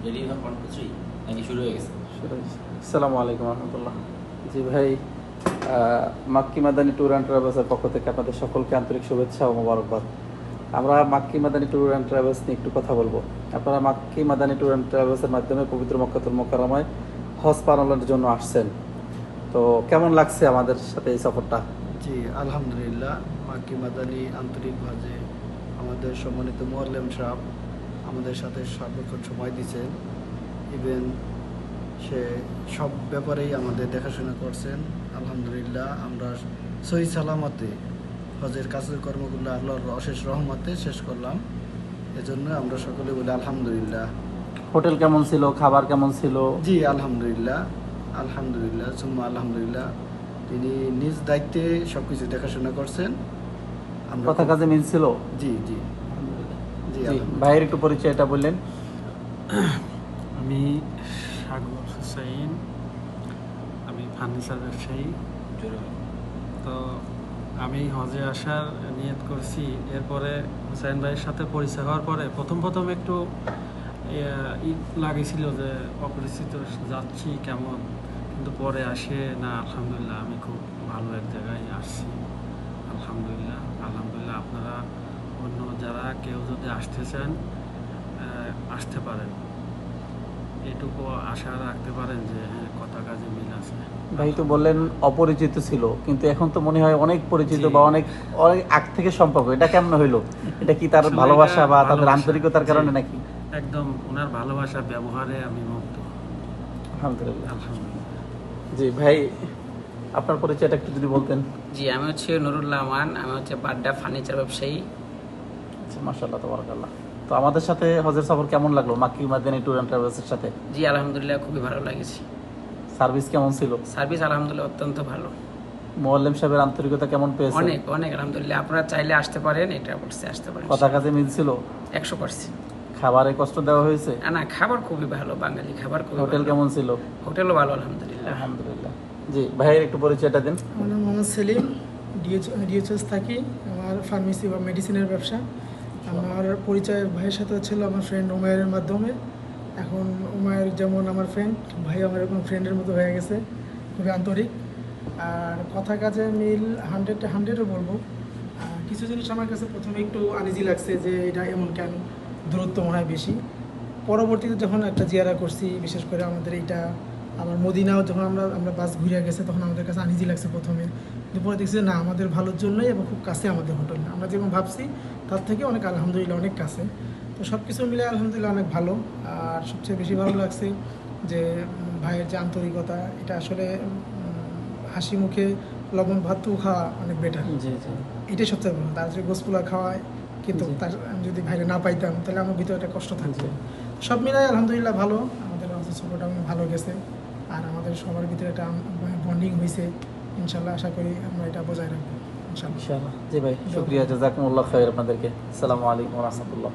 নাকি শুরু হয়ে গেছে? আসসালামু আলাইকুম রহমতুল্লাহ। জি ভাই, মাক্কি মাদানী ট্যুর অ্যান্ড ট্রাভেলসের পক্ষ থেকে আপনাদের সকলকে আন্তরিক শুভেচ্ছা ও মোবারকবাদ। আমরা makki Madani tour and travels নিয়ে একটু কথা বলবো। আপনারা মাক্কি মাদানী ট্যুর অ্যান্ড ট্রাভেলসের মাধ্যমে পবিত্র মক্কাতুল মুকাররমায় হজ পালনের জন্য আসছেন, তো কেমন লাগছে আমাদের সাথে এই সফরটা? জি আলহামদুলিল্লাহ, মাক্কি মাদানী আন্তরিকভাবে আমাদের সম্মানিত মোয়াল্লেম সাহেব আমাদের সাথে সর্বক্ষণ সময় দিচ্ছেন। ইভেন সে সব ব্যাপারেই আমাদের দেখাশোনা করছেন। আলহামদুলিল্লাহ, আমরা সহি সালামতে হজের কাজের কর্মগুলো আল্লাহর অশেষ রহমতে শেষ করলাম। এজন্য আমরা সকলে বলি আলহামদুলিল্লাহ। হোটেল কেমন ছিল, খাবার কেমন ছিল? জি আলহামদুলিল্লাহ, আলহামদুলিল্লাহ সুম্মা আলহামদুলিল্লাহ, তিনি নিজ দায়িত্বে সব কিছু দেখাশোনা করছেন। আমরা কথা কাজে মিল ছিল? জি জি জি জি ভাইয়ের একটু পরিচয়টা বললেন। আমি সাগর হুসাইন, আমি ফার্নিচার ব্যবসায়ী। তো আমি হজে আসার নিয়ত করছি। এরপরে হুসাইন ভাইয়ের সাথে পরিচয় হওয়ার পরে প্রথম একটু লাগেছিল যে অপরিচিত যাচ্ছি কেমন, কিন্তু পরে আসে না আলহামদুলিল্লাহ আমি খুব ভালো এক জায়গায় আসছি। আলহামদুলিল্লাহ আলহামদুলিল্লাহ, আপনারা অন্য যারা কেউ যদি আসতে চান আসতে পারেন, এটুকু আশা রাখতে পারেন যে কথা কাজে মিল আছে। ভাই তো বললেন অপরিচিত ছিল, কিন্তু এখন তো মনে হয় অনেক পরিচিত জি। বা অনেক অনেক আগ থেকে সম্পর্ক। এটা কেমন হইলো? এটা কি তার আসলে ভালোবাসা এটা বা তাদের ভালোবাসা। আন্তরিকতার কারণে জি। নাকি? একদম ওনার ভালোবাসা ব্যবহারে আমি মুগ্ধ। আলহামদুলিল্লাহ। আলহামদুলিল্লাহ। জি ভাই, আপনার পরিচয়টা একটু যদি বলতেন। জি, আমি হচ্ছে নুরুল্লাহ আমান, আমি হচ্ছে বাড্ডা ফার্নিচার ব্যবসায়ী। আচ্ছা, মাশাআল্লাহ, তাবারাকাল্লাহ। তো আমাদের সাথে হজের সফর কেমন লাগলো মাক্কি মাদানী ট্যুর অ্যান্ড ট্রাভেলসের সাথে? জি আলহামদুলিল্লাহ, খুবই ভালো লাগেছে। সার্ভিস কেমন ছিল? সার্ভিস আলহামদুলিল্লাহ অত্যন্ত ভালো। মোয়াল্লেম সাহেবের আন্তরিকতা কেমন পেয়েছেন? অনেক অনেক আলহামদুলিল্লাহ, আপনারা চাইলে আসতে পারেন, এটা বলছে আসতে পারেন। কথা কাজে মিল ছিল? 100%। খাবারে কষ্ট দেওয়া হয়েছে? না, খাবার খুবই ভালো, বাঙালি খাবার খুবই হোটেল ভালো। কেমন ছিল? হোটেলও ভালো আলহামদুলিল্লাহ। আলহামদুলিল্লাহ। জি ভাইয়ের একটু পরিচয়টা দিন। আমার নাম মোহাম্মদ সেলিম, ডিএচএস থাকি। আমার ফার্মেসি বা মেডিসিনের ব্যবসা। আমার পরিচয় ভাইয়ের সাথে ছিল আমার ফ্রেন্ড উমায়ের মাধ্যমে। এখন উমায়ের যেমন আমার ফ্রেন্ড, ভাই আমার এরকম ফ্রেন্ডের মতো হয়ে গেছে, খুবই আন্তরিক। আর কথা কাজে মিল 100-100ও বলবো। কিছু জিনিস আমার কাছে প্রথমে একটু আনইজি লাগছে যে এটা এমন কেন, দূরত্ব মনে হয় বেশি। পরবর্তীতে যখন একটা জিয়ারা করছি, বিশেষ করে আমাদের এইটা আমার মদিনাও যখন আমরা বাস ঘুরে গেছে, তখন আমাদের কাছে আনইজি লাগছে প্রথমে, কিন্তু পরে দেখছি যে না, আমাদের ভালোর জন্যই এবং খুব কাছে আমাদের হোটেল, আমরা যেমন ভাবছি তার থেকে অনেক আলহামদুলিল্লাহ অনেক কাছে। তো সব কিছু মিলে আলহামদুলিল্লাহ অনেক ভালো। আর সবচেয়ে বেশি ভালো লাগছে যে ভাইয়ের যে আন্তরিকতা, এটা আসলে হাসি মুখে লবণ ভাত খাওয়া অনেক বেটার। জি জি। এটাই সবচেয়ে ভালো। তার যে গোসপুলা খাওয়ায়, কিন্তু জি। তার আমি যদি ভাইরে না পাইতাম তাহলে আমার ভিতরে একটা কষ্ট থাকতো। জি। সব মিলাই আলহামদুলিল্লাহ ভালো, আমাদের সফরটা ভালো গেছে। আর আমাদের সবার ভিতরে একটা বন্ডিং হয়েছে। ইনশাল্লাহ আশা করি আমরা এটা বজায় রাখবো ইনশাল্লাহ। ইনশাআল্লাহ। জি ভাই, শুকরিয়া, জাযাকুমুল্লাহ খাইর আপনাদেরকে। আসসালামু আলাইকুম ওয়া রাহমাতুল্লাহ।